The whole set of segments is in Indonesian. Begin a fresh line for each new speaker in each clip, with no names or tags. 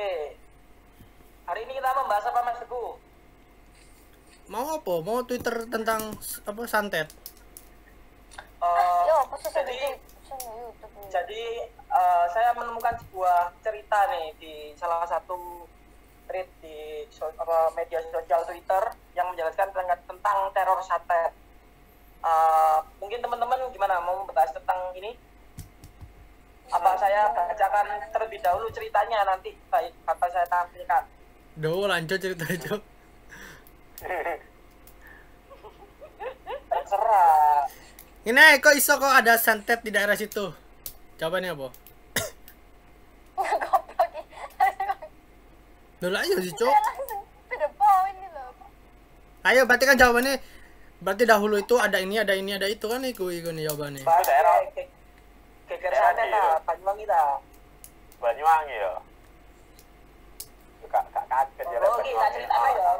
Oke. Hari ini kita membahas apa Mas Teguh?
Mau apa? Mau Twitter tentang apa santet?
Eh,
Yo, posisi
jadi
YouTube.
jadi saya menemukan sebuah cerita nih di salah satu thread di media sosial Twitter yang menjelaskan tentang teror santet. Mungkin teman-teman gimana mau membahas tentang ini? Apa saya bacakan terlebih dahulu ceritanya nanti baik apa saya tampilkan?
Duh, lanjut cerita itu.
Terserah.
Ini kok iso kok ada santet di daerah situ? Jawabannya apa?
Goblok ini.
Dulu aja sih, Cok.
Langsung to the point ini loh.
Ayo, berarti kan jawabannya berarti dahulu itu ada ini, ada ini, ada itu kan iku nih jawabannya.
Bahas geger santet lah, Banyuwangi lah.
Banyuwangi ya. Kak kaget ya.
Oh, oke, tak cerita ya,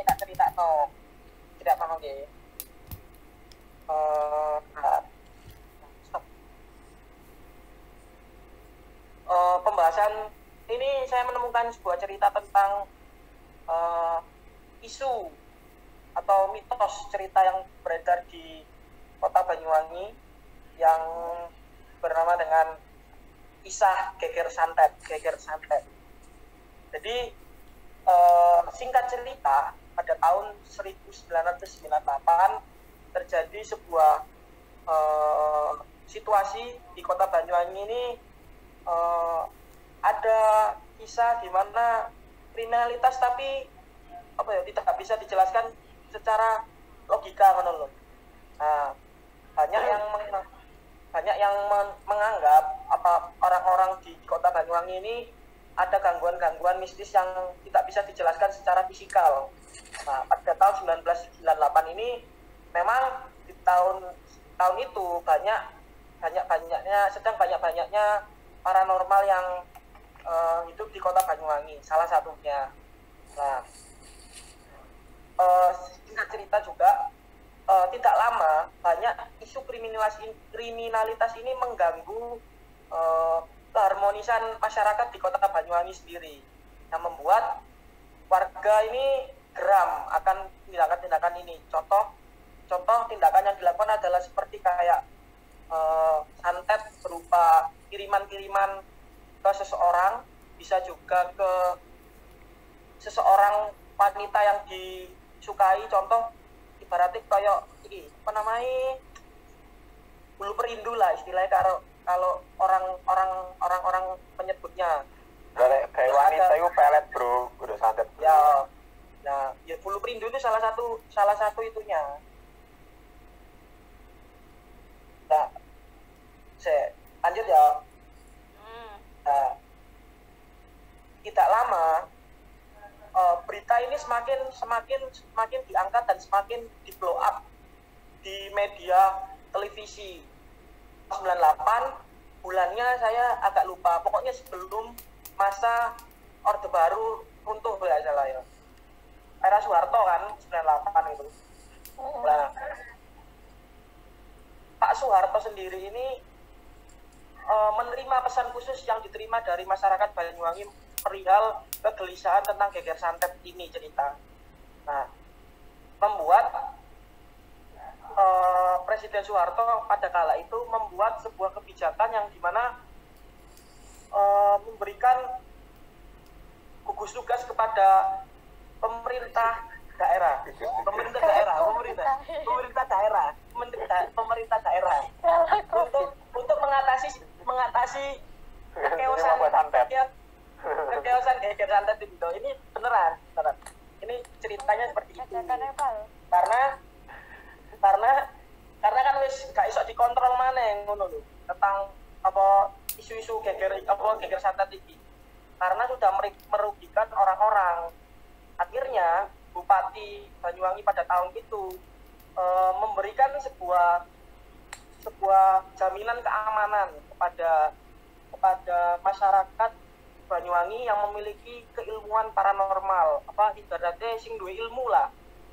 tak cerita no. Tidak apa oke. Pembahasan ini saya menemukan sebuah cerita tentang isu atau mitos cerita yang beredar di kota Banyuwangi yang bernama dengan kisah geger santet. Jadi singkat cerita, pada tahun 1998 terjadi sebuah situasi di kota Banyuwangi ini, ada kisah di mana kriminalitas tapi tidak bisa dijelaskan secara logika menurut. Nah, banyak yang menganggap orang-orang di kota Banyuwangi ini ada gangguan-gangguan mistis yang tidak bisa dijelaskan secara fisikal. Nah, pada tahun 1998 ini memang di tahun itu sedang banyak-banyaknya paranormal yang hidup di kota Banyuwangi, salah satunya. Nah, singkat cerita juga, tidak lama banyak isu kriminalitas ini mengganggu keharmonisan masyarakat di kota Banyuwangi sendiri, yang membuat warga ini geram akan tindakan-tindakan ini. Contoh tindakan yang dilakukan adalah seperti kayak santet berupa kiriman-kiriman ke seseorang, bisa juga ke seseorang wanita yang disukai. Contoh ibaratnya kayak ini bulu perindu lah istilahnya kalau orang menyebutnya.
Kayak wanita itu pelet bro, udah santet.
Ya bulu perindu itu salah satu itunya. Nah, saya lanjut ya. Nah, tidak lama berita ini semakin diangkat dan semakin di blow up di media televisi. 98 bulannya saya agak lupa, pokoknya sebelum masa Orde Baru runtuh ya salah ya, era Soeharto kan 98 itu. Nah, Pak Soeharto sendiri ini menerima pesan khusus yang diterima dari masyarakat Banyuwangi perihal kegelisahan tentang geger santet ini cerita. Nah, membuat Presiden Soeharto pada kala itu membuat sebuah kebijakan yang dimana memberikan gugus tugas kepada pemerintah daerah untuk mengatasi kekeosan geger santet itu. Ini beneran. Ini ceritanya seperti itu. Karena kan wis gak iso dikontrol maneh ngono lho tentang isu-isu geger santet iki. Karena sudah merugikan orang-orang. Akhirnya Bupati Banyuwangi pada tahun itu memberikan sebuah jaminan keamanan kepada masyarakat Banyuwangi yang memiliki keilmuan paranormal, ibaratnya sing duwe ilmu lah,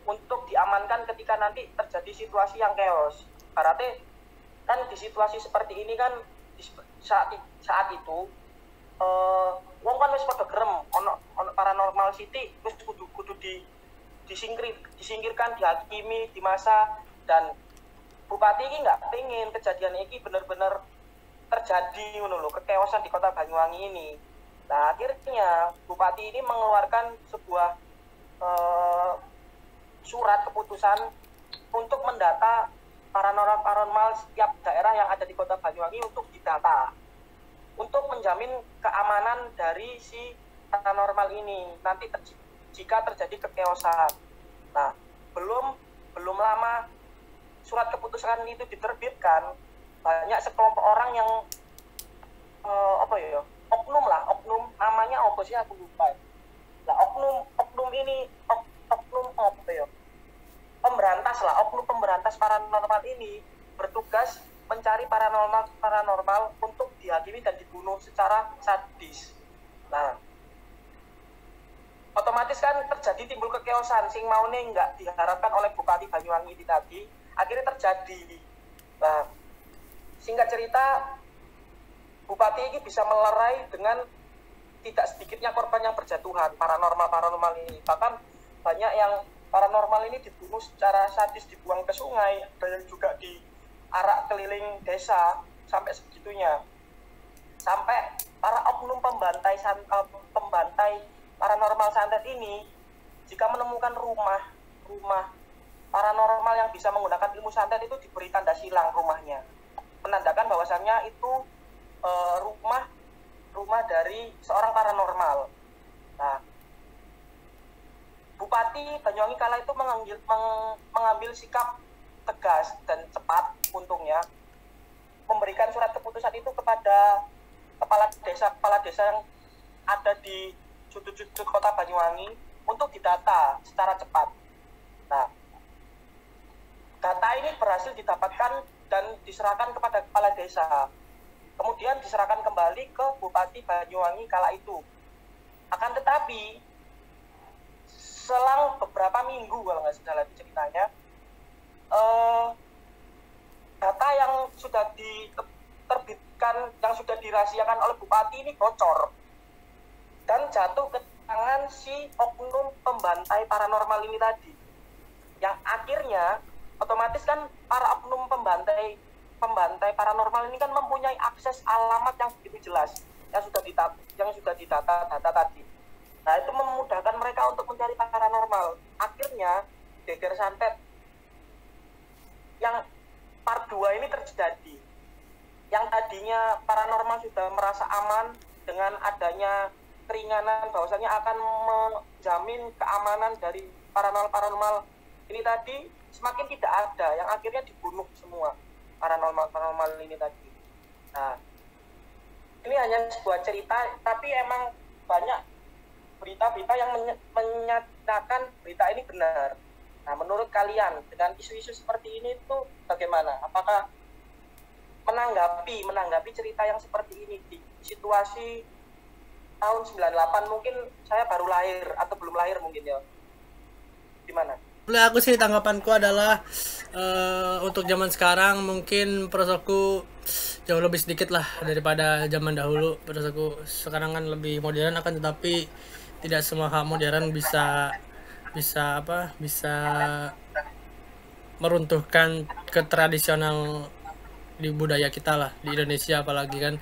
untuk diamankan ketika nanti terjadi situasi yang chaos. Berarti kan di situasi seperti ini kan saat itu wong kan wis padha gerem ono paranormal city wis kudu disingkirkan, dihakimi, dimasa, dan Bupati ini nggak pengen kejadian ini benar-benar terjadi ngono lho, kekeosan di Kota Banyuwangi ini. Nah, akhirnya Bupati ini mengeluarkan sebuah surat keputusan untuk mendata paranormal setiap daerah yang ada di Kota Banyuwangi untuk didata, untuk menjamin keamanan dari si paranormal ini nanti jika terjadi kekeosan. Nah, belum lama surat keputusan itu diterbitkan, banyak sekelompok orang yang oknum namanya apa sih aku lupa. Nah, oknum ini oknum pemberantas paranormal ini bertugas mencari paranormal untuk dihakimi dan dibunuh secara sadis. Nah, otomatis kan terjadi timbul kekeosan sing maune nggak diharapkan oleh Bupati Banyuwangi ini tadi, akhirnya terjadi. Nah, singkat cerita, Bupati ini bisa melerai dengan tidak sedikitnya korban yang berjatuhan paranormal ini. Bahkan banyak yang paranormal ini dibunuh secara sadis, dibuang ke sungai, dan juga diarak keliling desa sampai segitunya. Sampai para oknum pembantai paranormal santet ini jika menemukan rumah paranormal yang bisa menggunakan ilmu santet itu diberi tanda silang rumahnya, menandakan bahwasannya itu rumah dari seorang paranormal. Nah, Bupati Banyuwangi kala itu mengambil sikap tegas dan cepat, untungnya memberikan surat keputusan itu kepada kepala desa yang ada di sudut-sudut Kota Banyuwangi untuk didata secara cepat. Nah, data ini berhasil didapatkan dan diserahkan kepada kepala desa. Kemudian diserahkan kembali ke Bupati Banyuwangi kala itu. Akan tetapi, selang beberapa minggu kalau nggak salah ceritanya, data yang sudah diterbitkan, yang sudah dirahasiakan oleh Bupati ini bocor dan jatuh ke tangan si oknum pembantai paranormal ini tadi, yang akhirnya otomatis kan para oknum pembantai paranormal ini kan mempunyai akses alamat yang begitu jelas yang sudah didata data tadi. Nah, itu memudahkan mereka untuk mencari paranormal. Akhirnya geger santet yang part 2 ini terjadi. Yang tadinya paranormal sudah merasa aman dengan adanya keringanan bahwasanya akan menjamin keamanan dari paranormal ini tadi, semakin tidak ada, yang akhirnya dibunuh semua paranormal ini tadi. Nah, ini hanya sebuah cerita, tapi emang banyak berita-berita yang menyatakan berita ini benar. Nah, menurut kalian dengan isu-isu seperti ini itu bagaimana? Apakah menanggapi cerita yang seperti ini di situasi tahun 98, mungkin saya baru lahir atau belum lahir mungkin ya. Gimana?
Aku sih tanggapanku adalah untuk zaman sekarang mungkin perasaanku jauh lebih sedikit lah daripada zaman dahulu. Perasaanku sekarang kan lebih modern, akan tetapi tidak semua hal modern bisa meruntuhkan ketradisional di budaya kita lah di Indonesia. Apalagi kan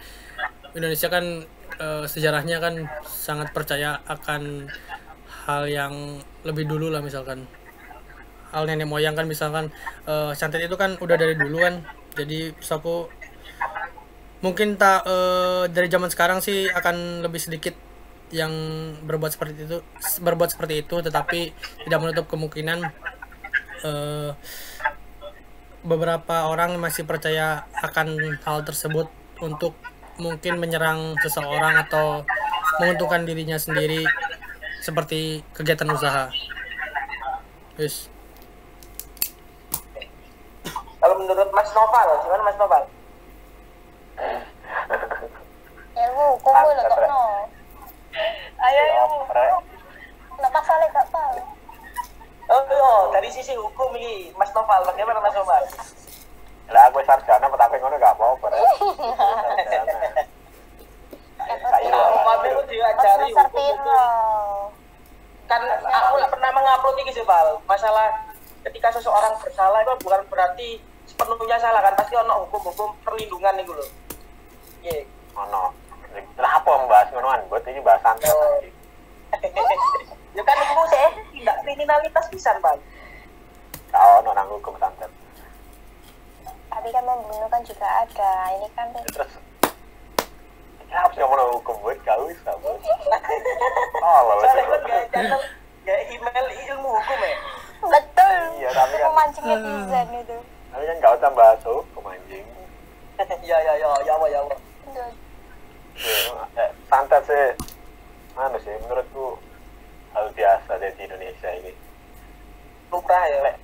Indonesia kan sejarahnya kan sangat percaya akan hal yang lebih dulu lah, misalkan hal nenek moyang kan, misalkan santet itu kan udah dari dulu kan. Jadi aku mungkin dari zaman sekarang sih akan lebih sedikit yang berbuat seperti itu, tetapi tidak menutup kemungkinan beberapa orang masih percaya akan hal tersebut untuk mungkin menyerang seseorang atau menguntungkan dirinya sendiri seperti kegiatan usaha. Yes.
Kalau menurut Mas Noval, gimana Mas Noval?
Ilmu hukum lah kok no.
Ayo.
Nak pasal tak tahu.
Oh, dari sisi hukum ini Mas Noval, bagaimana Mas Noval?
Lah aku sarjana tapi ngono gak apa-apa. Saya
Val, masalah ketika seseorang bersalah itu bukan berarti sepenuhnya salah kan, pasti ono hukum-hukum perlindungan nih loh. Iya.
Ono. Lah apa membahas ngonoan, buat ini bahas santet.
Ya kan itu sih tidak kriminalitas pisan, Bang.
Kau ono nang hukum santet.
Tapi kan membunuh kan juga ada. Ini kan
Terus apa sih ngomong hukum buat kau bisa, Bos? Oh,
Soalnya
lalu.
kan gak email ilmu hukum ya.
betul.
Iya, tapi kan
Memancing netizen itu.
tapi kan enggak usah bahas hukum anjing.
Ya, Wak.
Betul.
Santet sih, anu sih, menurutku hal biasa deh di Indonesia ini.
Lumrah ya.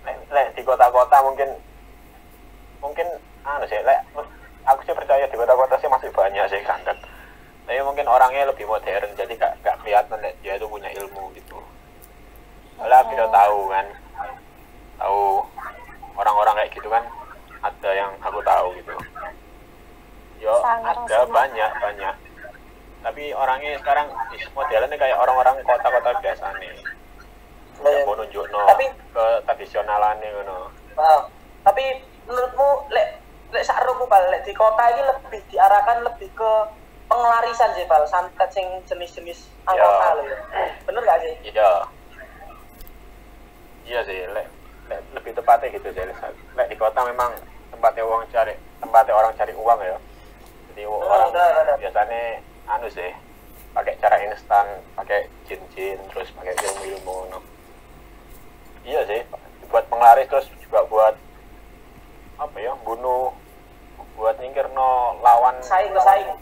Lek di kota-kota mungkin anu sih, aku sih percaya di kota-kota sih masih banyak sih santet. Tapi mungkin orangnya lebih modern, jadi gak kelihatan deh dia itu punya ilmu gitu. Malah kita tahu kan, tahu orang-orang kayak gitu kan, ada yang aku tahu gitu. Yo ada banyak. Tapi orangnya sekarang modelnya kayak orang-orang kota-kota biasa nih. Yang mau nunjuk ke tradisionalannya ngono.
Tapi menurutmu lek sakroku Bal, lek di kota ini lebih diarahkan lebih ke pengelarisan sih Bal, santet sing jenis-jenis anggota lho ya. Bener gak sih?
Iya sih, lek lebih tepatnya gitu sih. Lek di kota memang tempatnya orang cari uang ya. Jadi orang biasanya anu sih, pakai cara instan, pakai jin terus pakai ilmu no. Iya sih, buat penglaris terus juga buat apa ya, bunuh, buat nyingkir no lawan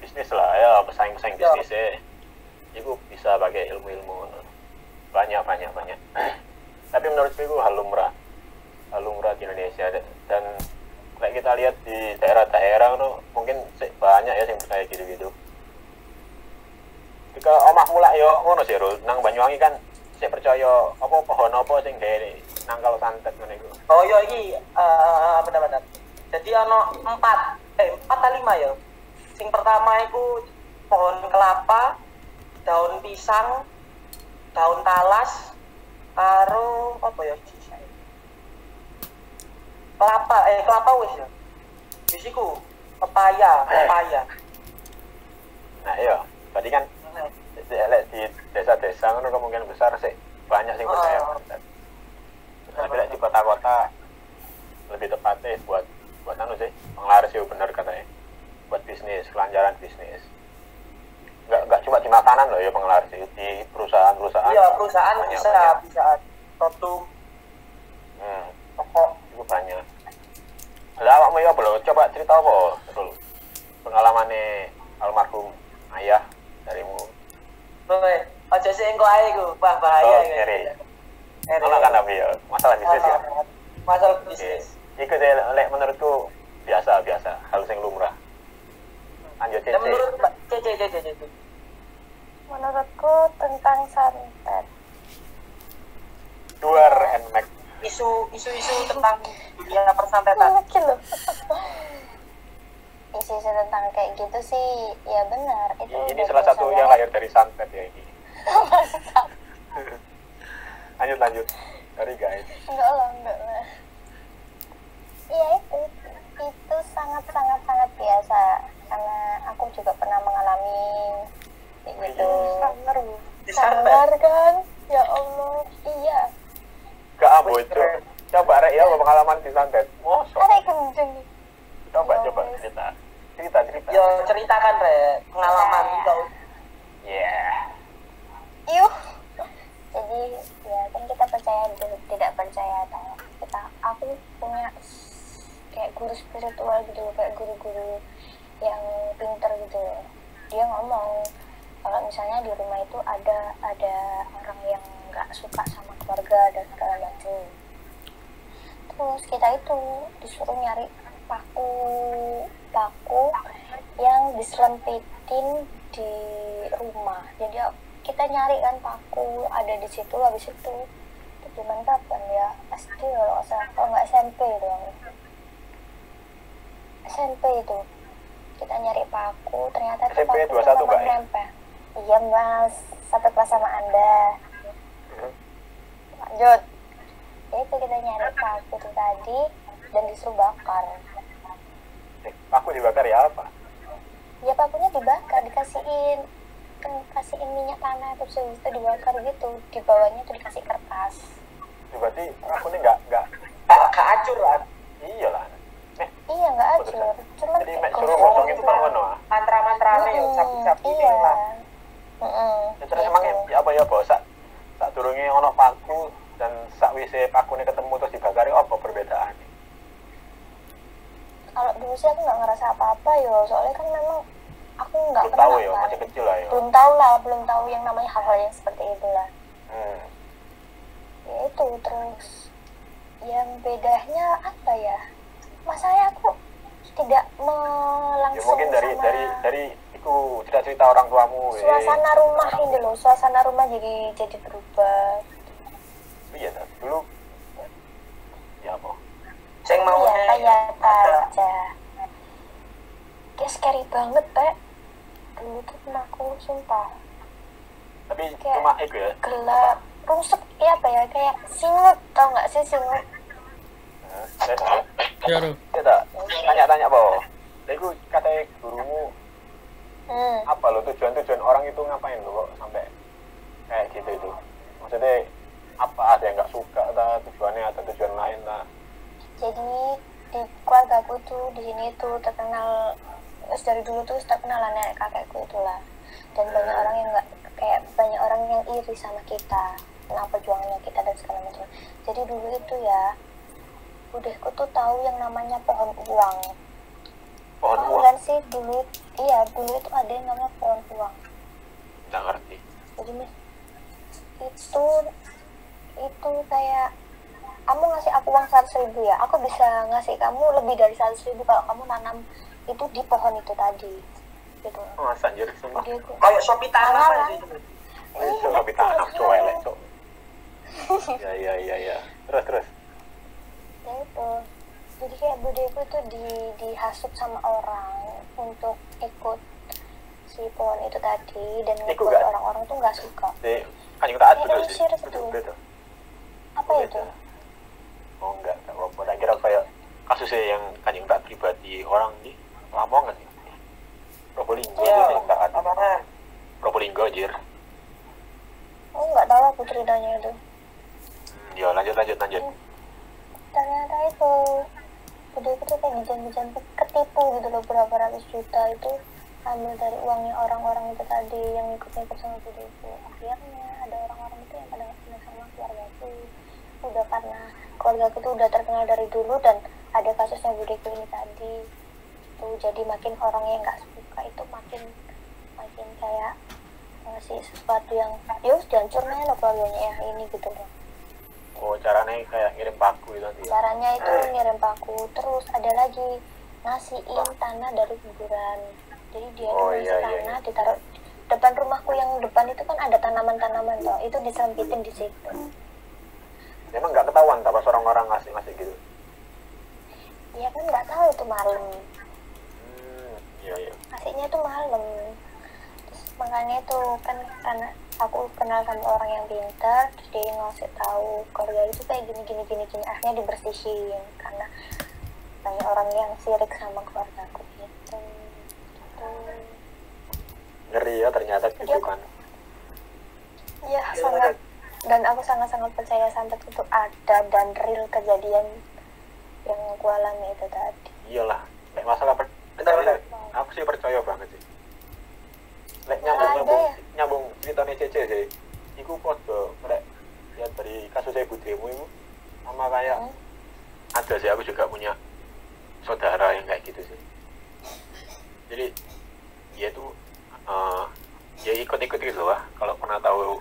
bisnis lah ya, pesaing bisnisnya. Itu bisa pakai ilmu banyak. Tapi menurutku itu hal lumrah di Indonesia, dan kayak kita lihat di daerah-daerah itu mungkin banyak ya yang percaya gitu. Jika omah mulai yo ngono sih, nang Banyuwangi kan saya percaya apa pohon apa sing gawe nangkal santet ngene iku.
Oh iya iki benar-benar. Jadi ono 4 atau 5 ya. Sing pertama itu pohon kelapa, daun pisang, daun talas, karo apa ya? Kelapa wis ya. Wis iku pepaya.
Nah iya, tadi kan di desa-desa ngono kemungkinan besar sih banyak sing percaya santet. Tapi di kota-kota lebih tepatnya buat anu sih, penglaris sih bener katanya. Buat bisnis, kelancaran bisnis. Enggak cuma di makanan loh ya penglaris, di perusahaan-perusahaan.
Iya, perusahaan bisa totum.
Toko itu banyak. Lah awakmu ya belum coba cerita apa? Betul. Pengalamannya almarhum ayah darimu.
Aja sih engko ae iku, wah bahaya
iki. Ono kan tapi ya, masalah bisnis ya.
Masalah bisnis.
Iku lek menurutku biasa, hal sing lumrah. Lanjut Cece.
Menurut Cece.
Menurutku tentang santet.
Duar and Mac.
Isu-isu tentang dunia persantetan.
Mungkin loh. Isu-isu tentang kayak gitu sih, ya benar. Itu
ini salah satu yang lahir dari santet ya ini. lanjut dari guys.
Enggak lah. Iya itu sangat biasa, karena aku juga pernah mengalami kayak gitu. Sangar kan? Ya Allah, iya.
Gak abu itu. Coba rek ya pengalaman di santet.
Ada kenceng.
Coba cerita.
Yo ceritakan Rek pengalaman itu.
Yuh. Jadi ya kan kita percaya tidak percaya aku punya kayak guru spiritual gitu, kayak guru-guru yang pinter gitu. Dia ngomong kalau misalnya di rumah itu ada orang yang nggak suka sama keluarga dan segala macam. Terus kita itu disuruh nyari paku yang diselempitin di rumah. Jadi kita nyari kan paku ada di situ, habis itu zaman kapan ya, SD kalau nggak SMP doang. SMP itu kita nyari paku, ternyata itu
SMP
paku
21 Mbak ya?
nempel. Iya mas, satu kelas sama Anda. lanjut. Itu kita nyari paku itu tadi dan disuruh bakar.
Paku dibakar ya apa?
Ya pakunya dibakar, dikasihin minyak tanah terus habis itu dibakar gitu. Di bawahnya tuh dikasih kertas.
Berarti paku ini nggak
Gak acur kan?
iya lah.
Iya nggak acur, cuma
Jadi mek suruh gosong itu kan ngono.
Mantra-mantrane ya sapi-sapi
iya.
lah.
Terus emangnya ya apa ya bos? Sak durunge ono paku dan sakwise pakune ketemu terus dibakari apa perbedaannya?
Kalau dulu sih aku nggak ngerasa apa-apa yo, soalnya kan memang aku nggak
Belum tahu
pernah
ya,
kan.
masih kecil lah ya.
Belum tahu yang namanya hal-hal yang seperti itulah. Ya itu terus yang bedanya apa ya? Masalahnya aku tidak
Ya
langsung
mungkin dari
sama
itu cerita-cerita orang tuamu.
suasana rumah ini loh, suasana rumah jadi berubah.
Iya, dulu ya apa?
Sing
Iya,
mau
kayak aja. Kayak scary banget, Pak. Dulu tuh rumahku sumpah
Tapi
Kayak
cuma itu ya.
gelap, rusuk, ya apa ya, kayak singut, tau nggak sih singut?
Ya, Ru.
Kita tanya-tanya apa? Itu katanya gurumu apa lo tujuan orang itu ngapain lo kok sampai kayak gitu itu? Maksudnya apa ada yang nggak suka atau tujuannya atau tujuan lain lah?
Jadi di keluargaku tuh di sini tuh terkenal dari dulu tuh terkenal lah nenek kakekku itulah, dan banyak orang yang nggak kayak banyak orang yang iri sama kita tentang perjuangannya kita dan segala macam. Jadi dulu itu ya budehku tuh tahu yang namanya pohon uang.
Pohon
Tahu
uang?
kan sih dulu itu ada yang namanya pohon uang.
Nggak ngerti.
Jadi itu kayak kamu ngasih aku uang 100.000 ya, aku bisa ngasih kamu lebih dari 100.000 kalau kamu nanam itu di pohon itu tadi gitu.
Oh, anjir sumpah.
Jadi aku
kayak sopi tanam
Tanam.
aja itu.
Itu lebih tanam cuelek cok. Ya. Terus.
ya itu, jadi kayak budeku itu dihasut sama orang untuk ikut si pohon itu tadi dan
Ikut
ngebuat
gak?
orang-orang tuh nggak suka.
Di kan juga taat
Iya,
betul
itu
sih.
serius itu.
Betul.
Apa itu?
Oh enggak apa-apa. Tak kira kayak kasusnya yang kanjeng tak pribadi orang di Lamongan sih. Probolinggo
Ya,
itu kanjeng taat.
apakah
Probolinggo anjir.
Oh nggak tahu aku ceritanya itu.
Ya lanjut.
Ternyata itu budeku tuh kayak bijan ketipu gitu loh, berapa ratus juta itu ambil dari uangnya orang-orang itu tadi yang ikut-ikut sama budeku. Akhirnya ada orang-orang itu yang pada nggak sama keluargaku, udah karena keluargaku tuh udah terkenal dari dulu dan ada kasusnya budeku ini tadi tuh, jadi makin orang yang nggak suka itu makin kayak ngasih sesuatu yang yus dihancurnya lo keluarganya yang ini gitu loh.
Oh caranya kayak ngirim paku itu nanti.
Caranya itu ngirim paku, terus ada lagi ngasihin tanah dari kuburan. Jadi dia ngasih tanah ditaruh depan rumahku, yang depan itu kan ada tanaman-tanaman toh, itu disempitin di situ.
Emang nggak ketahuan tak pas orang-orang ngasih gitu.
Iya kan nggak tahu itu malam,
Iya.
ngasihnya itu malam. Terus makanya itu kan karena aku kenal sama orang yang pintar, terus dia ngasih tahu keluarga itu kayak gini, akhirnya dibersihin karena banyak orang yang sirik sama keluargaku gitu.
Ngeri ya ternyata
Jadi
gitu
aku-
kan.
Ya sangat, dan aku sangat percaya santet itu ada dan real kejadian yang aku alami itu tadi.
Iyalah. Nek masalah
Benar.
aku sih percaya banget sih. Nek
Ada ya?
nyambung ceritanya Cece sih. Iku podo nek ya dari kasusnya budemu itu sama kayak ada sih, aku juga punya saudara yang kayak gitu sih. Jadi dia tuh ya ikut-ikut gitu lah kalau pernah tahu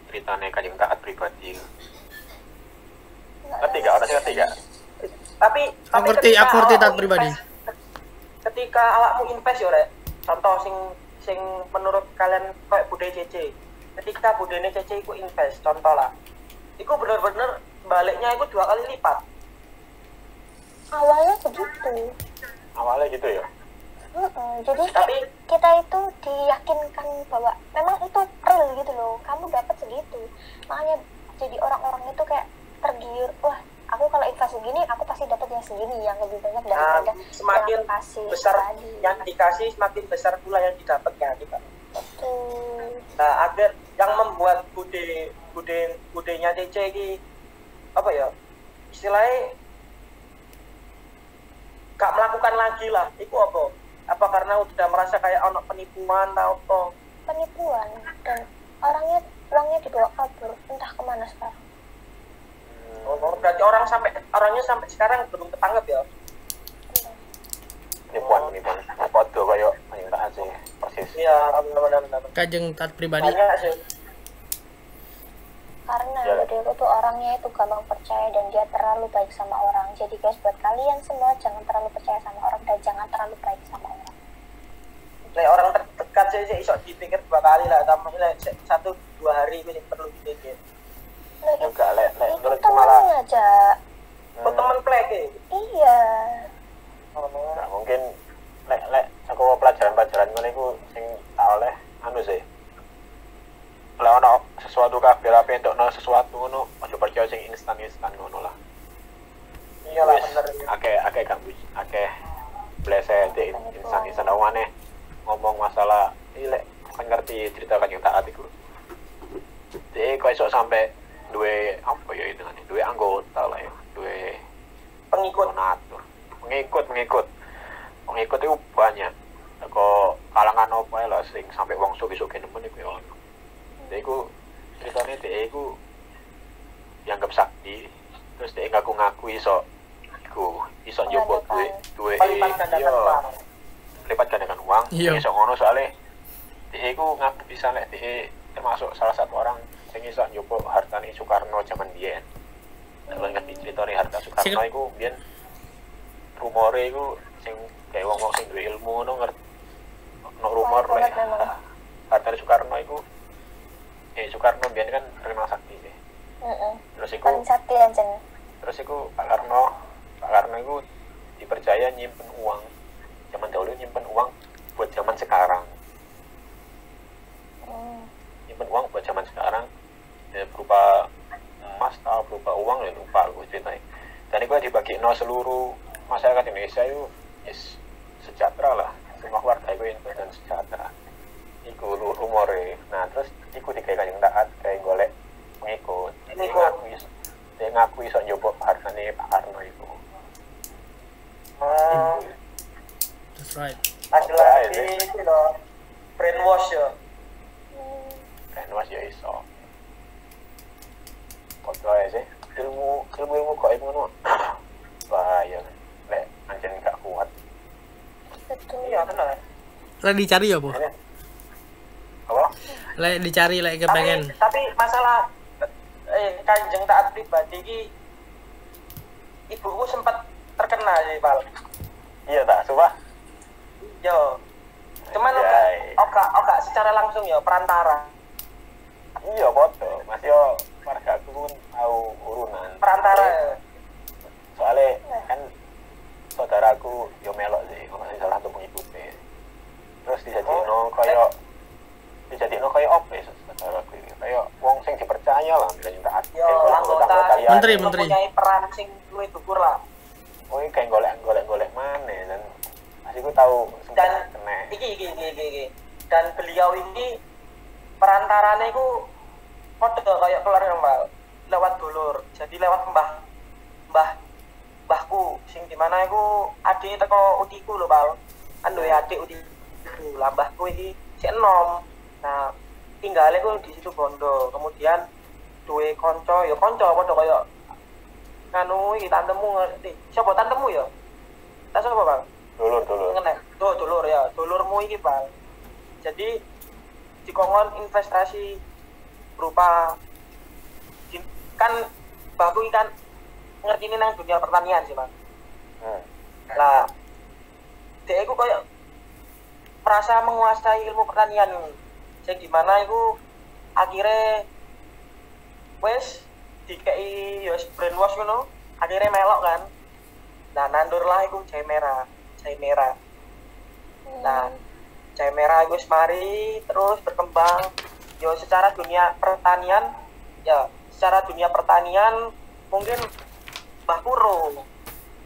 ceritanya kanjeng taat pribadi. Ngerti gak? Orang ngerti gak?
Tapi
Aku ngerti
ketika
taat
awakmu
pribadi.
ketika awakmu invest ya rek, contoh sing menurut kalian kayak bude CC, ketika budene CC iku invest contoh lah, iku bener-bener baliknya iku 2 kali lipat.
Awalnya begitu.
Awalnya gitu ya.
Jadi
Tapi-
kita itu diyakinkan bahwa memang itu real gitu loh, kamu dapat segitu. Makanya jadi orang-orang itu kayak tergiur, wah aku kalau invest segini aku pasti dapat yang segini, yang lebih banyak daripada
semakin
yang kasih
besar
tadi.
yang dikasih semakin besar pula yang didapat kan gitu.
Betul.
Nah, agar yang membuat budenya CC ini apa ya istilahnya gak melakukan lagi lah, itu apa karena udah merasa kayak ono penipuan atau apa?
Penipuan, dan uangnya dibawa kabur, entah kemana sekarang.
Berarti orangnya sampai sekarang belum ketangkep ya?
Penipuan foto kayak minta sih persis.
Iya, benar.
Kajeng taat pribadi.
Banyak sih.
Karena
Ya.
budeku tuh orangnya itu gampang percaya dan dia terlalu baik sama orang. Jadi guys, buat kalian semua jangan terlalu percaya sama orang dan jangan terlalu baik sama orang.
Orang terdekat sih iso dipikir 2 kali lah, tapi 1-2 hari itu yang perlu dipikir.
Nah,
Juga lek
itu
menurutku malah
temannya aja.
Kok temen plek
Iya.
Nah, mungkin lek aku pelajaran ngene iku sing tak oleh anu sih. Lek ono sesuatu kabeh ape entokno sesuatu ngono, aja percaya sing instan ngono lah.
Iyalah
Wis,
bener.
akeh gambus, akeh bleset insan awane ngomong masalah lek kan ngerti cerita Kanjeng Taat iku. Jadi kok iso sampai duwe apa ya itu kan, duwe anggota lah ya, duwe
Pengikut.
donatur, pengikut itu banyak. Kok kalangan apa ya lah sing sampai wong sugih-sugih nemen iku ya ono. Jadi iku ceritanya dia iku dianggap sakti, terus dia ngaku iso njupuk duwe
Lipat gandakan uang.
lipat gandakan uang.
Iya.
Iso ngono soalnya dia iku ngaku bisa lek dia termasuk salah satu orang sing iso njupuk hartane Soekarno zaman biyen. Kalau ngerti ceritane harta Soekarno iku biyen rumore iku sing kayak wong-wong sing duwe ilmu ngono ngerti. Ono rumor
Banyak
lek
banget memang.
hartane Soekarno iku Soekarno biyen kan terkenal sakti sih. Terus iku
Paling sakti aja.
Pak Karno itu dipercaya nyimpen uang zaman dahulu, nyimpen uang buat zaman sekarang, nyimpen uang buat zaman sekarang ya, berupa emas atau berupa uang ya lupa aku ceritanya. Dan itu dibagi seluruh masyarakat Indonesia itu sejahtera lah, semua warga itu invest dan sejahtera. Iku rumore. Nah terus iku digawe Kanjeng Taat kayak golek pengikut. Dia ngaku iso njupuk hartane Pak Karno itu.
That's right.
Lagi itu loh, brainwash ya.
Kan masih iso. Foto aja sih. Ilmu kok ngono. Bahaya. Lek anjen gak kuat.
Betul.
Iya benar.
Lek dicari ya, Bu?
Apa?
Lek dicari, lek kepengen.
Tapi masalah Kanjeng Taat pribadi ini ibuku sempat terkena sih, Pal.
Iya tak, sumpah.
Yo. Cuman
Anjay.
oka secara langsung ya perantara.
Iya foto. Mas yo warga aku pun tahu urunan.
Perantara.
Soalnya kan saudaraku yo melok sih, ono sing salah satu pengikutnya. Terus dijadino kayak apa ya saudaraku ini? Kayak wong sing dipercaya lah Kanjeng Taat.
Yo anggota
Menteri.
mempunyai peran sing luwih dhuwur lah.
Oh, kayak golek mana dan masih gue tahu
Dan
kena.
iki. Dan beliau ini perantaranya itu kode kayak keluarga Mbak, lewat dulur. Jadi lewat mbahku sing dimana iku adik teko utiku lho, Pal. Kan duwe adik utiku. Lah mbahku iki sik enom. Nah, tinggalnya ku di situ Bondo. Kemudian duwe kanca padha kaya nganu iki tantemu ngerti. Siapa tantemu ya? Tak sapa, Bang?
Dulur.
Ngenek. Dulur ya, dulurmu iki, Bang. Jadi dikongkon investasi berupa kan mbahku iki kan ngerti ini nang dunia pertanian sih, Bang. Lah dia iku koyo merasa menguasai ilmu pertanian sing dimana iku akhirnya wes dikei ya brainwash ngono, akhirnya melok kan. Nah nandur lah iku jahe merah. Nah jahe merah iku wis mari terus berkembang yo secara dunia pertanian ya secara dunia pertanian mungkin Mbah Kuro,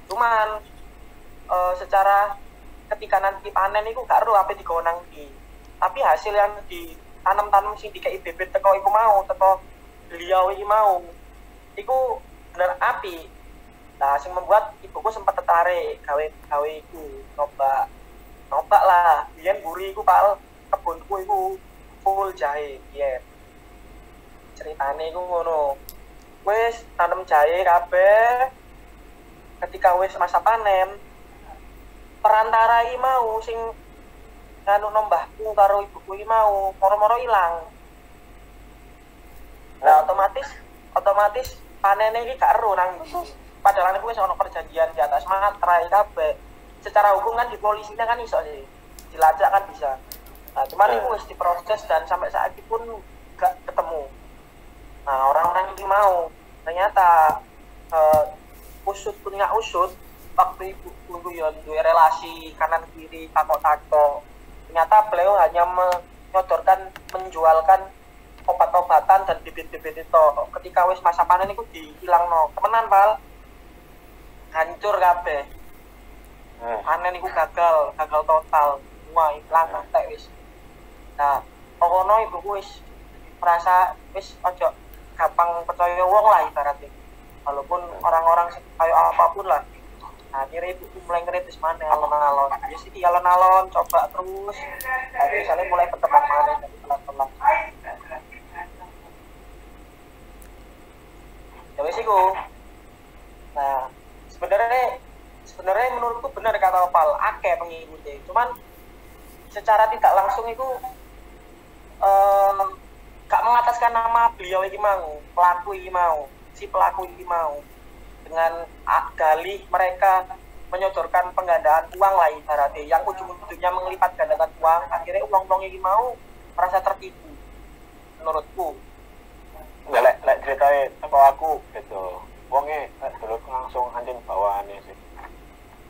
cuman secara ketika nanti panen itu gak ero apa digonang di, tapi hasil yang ditanam sing dikei bibit teko iku mau, teko beliau iki mau iku bener api. Nah sing membuat ibuku sempat tertarik gawe iku nyoba lah. Biyen buri iku pal kebunku iku full jahe biyen. Ceritane iku ngono. Wis tanam jahe kabeh. Ketika wis masa panen, perantara iki mau sing nganu mbahku karo ibuku iki mau moro-moro ilang. Nah otomatis panene iki gak ero nang padahal aku wis ono perjanjian di atas materai kabeh. Secara hukum kan di polisinya kan iso sih. Dilacak kan bisa. Nah, cuman itu wis diproses dan sampai saat ini pun gak ketemu. Nah, orang-orang ini mau ternyata usut waktu ibu ya duwe relasi kanan kiri takok-takok. Ternyata beliau hanya menjualkan obat-obatan dan bibit-bibit itu. Ketika wis masa panen itu dihilangno. Temenan, Pal. Hancur kabeh. Panen iku gagal total. Semua ilang entek wis. Nah, pokoknya ibuku wis merasa wis ojo gampang percaya wong lah ibaratnya. Walaupun orang-orang kayak apapun lah. Nah, akhirnya ibuku mulai ngeritis mana alon-alon. Ya sih alon-alon coba terus. Nah, misalnya mulai berteman mana dari pelan-pelan. Ya wis iku. Nah, sebenarnya menurutku benar kata Opal, akeh pengikutnya. Cuman secara tidak langsung itu gak mengataskan nama beliau ini mau, si pelaku ini mau dengan dalih mereka menyodorkan penggandaan uang lah ibaratnya yang ujung-ujungnya melipat gandakan uang. Akhirnya uang-uang ini mau merasa tertipu menurutku.
Lek ceritanya teko aku gitu. Wonge dulu langsung anjing bawaane sih.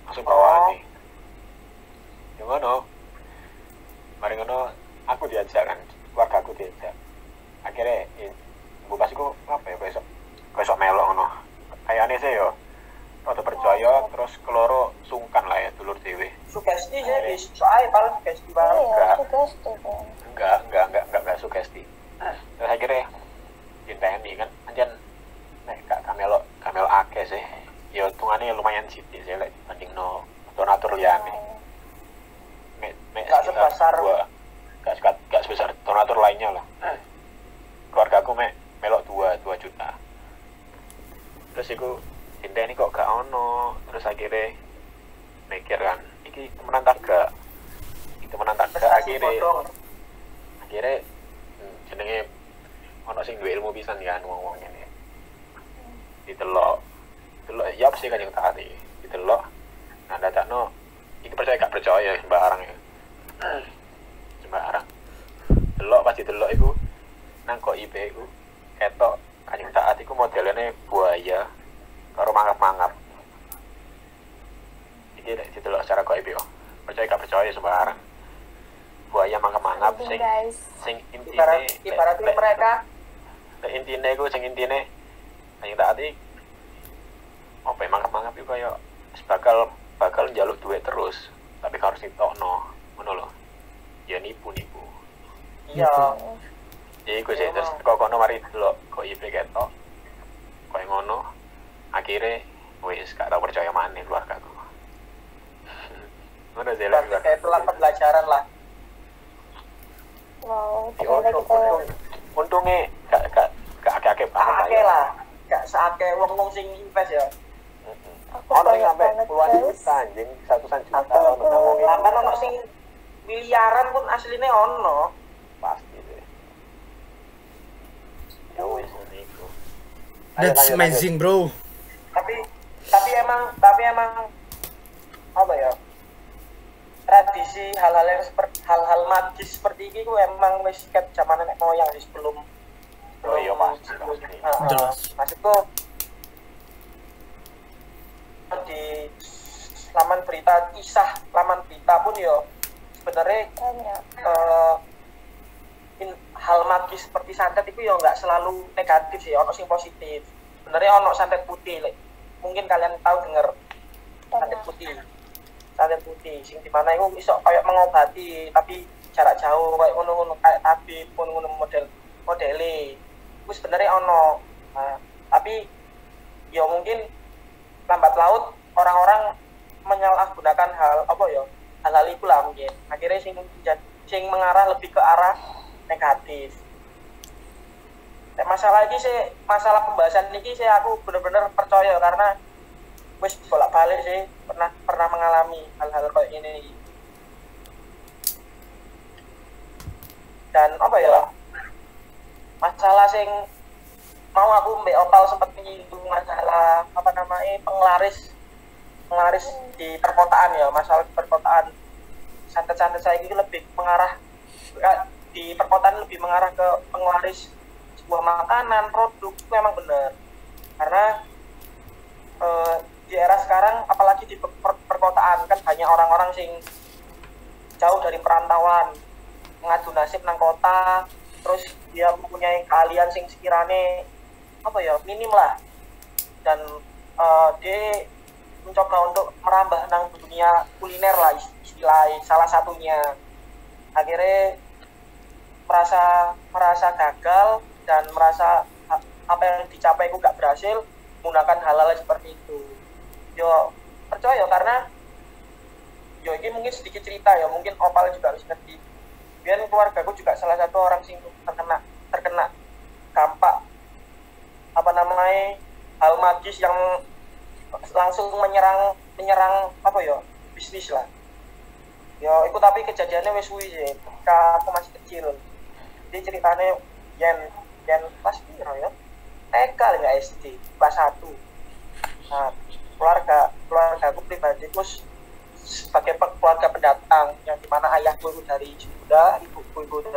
Langsung bawaane. Yo ngono. Mari ngono aku diajak kan, keluarga aku diajak. Akhirnya ibu pasiku apa ya besok melok ngono. Kayane sih yo rada percaya terus keloro sungkan lah ya dulur dhewe.
Sugesti sih soalnya paling sugesti banget.
Enggak sugesti. Terus akhirnya dinteni kan anjen nek gak kamelo akeh sih. Ya untungane lumayan sithik sih lek dibandingno donatur liyane.
Gak sebesar
gak sebesar donatur lainnya lah. Keluarga aku melok 2 juta. Terus iku dinteni kok gak ono. Terus akhirnya mikir kan iki temenan tak gak akhirnya jenenge ono sing duwe ilmu pisan kan wong-wong ngene. Ditelok ya sih kan yang taati ditelok nah dadakno iki percaya gak percaya sembarang ya sembarang delok pas ditelok iku nang kok IP iku ketok kanjeng taat iku modelnya buaya karo mangap-mangap iki lek ditelok secara kok IP yo percaya gak percaya sembarang buaya mangap-mangap sing intine
ibaratnya mereka
intine iku sing intine kanjeng taat iki apa mangap-mangap itu kayak bakal njaluk duit terus tapi harus ditokno ngono lho ya nipu
iya
iku sih terus kok kono mari delok kok IP ketok koyo ngono akhirnya wis gak tau percaya maneh keluargaku ngono sih lah
kayak telah pembelajaran lah.
Wow, ternyata kita
untungnya gak akeh banget
lah gak seakeh wong sing invest ya.
Ono sing sampe puluhan juta anjing, ratusan juta ono.
Bahkan ono sing miliaran pun aslinya ono.
Pasti deh. Ya wis niku.
That's amazing, bro.
Tapi emang apa ya? Tradisi hal-hal magis seperti ini ku emang wis ket zaman nenek moyang sih sebelum.
Oh iya pasti.
Maksudku di laman berita pun ya sebenarnya hal magis seperti santet itu ya nggak selalu negatif sih, ono sing positif. Sebenarnya ono santet putih, mungkin kalian tahu dengar santet putih. Santet putih, sing dimana itu bisa kayak mengobati, tapi jarak jauh kayak ngono-ngono kayak tabib, ngono-ngono modele. Itu sebenarnya ono. Nah, tapi ya mungkin lambat laut orang-orang menyalahgunakan hal-hal itu lah mungkin. Akhirnya sing mengarah lebih ke arah negatif. Masalah pembahasan ini saya aku benar-benar percaya karena wis bolak-balik sih pernah mengalami hal-hal kayak ini. Dan masalah sing mau aku Mbak Opal sempat menyinggung masalah penglaris di perkotaan ya, masalah di perkotaan. Santet-santet saya ini lebih mengarah di perkotaan lebih mengarah ke penglaris sebuah makanan, produk. Itu memang benar karena di era sekarang apalagi di perkotaan kan banyak orang-orang sing jauh dari perantauan ngadu nasib nang kota, terus dia mempunyai keahlian sing sekiranya minim lah, dan dia mencoba untuk merambah nang dunia kuliner lah istilahnya salah satunya. Akhirnya merasa gagal dan merasa apa yang dicapai itu gak berhasil menggunakan hal-hal seperti itu. Yo percaya karena ini mungkin sedikit cerita ya, mungkin Opal juga harus ngerti. Biar keluarga aku juga salah satu orang sing terkena dampak hal magis yang langsung menyerang bisnis lah. Yo itu tapi kejadiannya wis suwi sih ketika aku masih kecil. Jadi ceritanya yang kelas piro ya? TK enggak SD, kelas 1. Nah, keluarga aku pribadi terus sebagai keluarga pendatang yang dimana ayahku itu dari Sunda, ibuku itu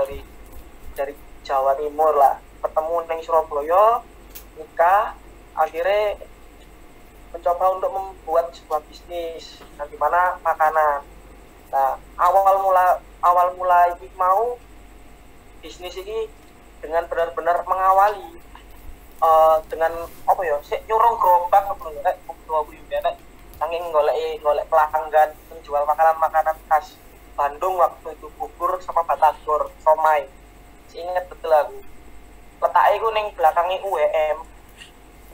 dari Jawa Timur lah, ketemu neng Surabaya, nikah, akhirnya mencoba untuk membuat sebuah bisnis yang dimana makanan. Nah, awal mula ini mau bisnis ini dengan benar-benar mengawali dengan nyurung gerobak saking golek pelanggan menjual makanan khas Bandung waktu itu, bubur sama batagor, somai. Ingat betul aku. Letaknya itu ning belakangnya UWM,